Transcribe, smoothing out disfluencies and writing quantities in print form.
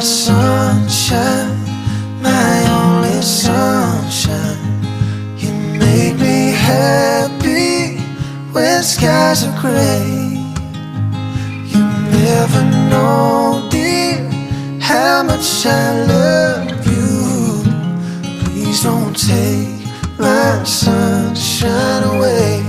sunshine, my only sunshine. You make me happy when skies are gray. You never know, dear, how much I love you. Please don't take my sunshine away.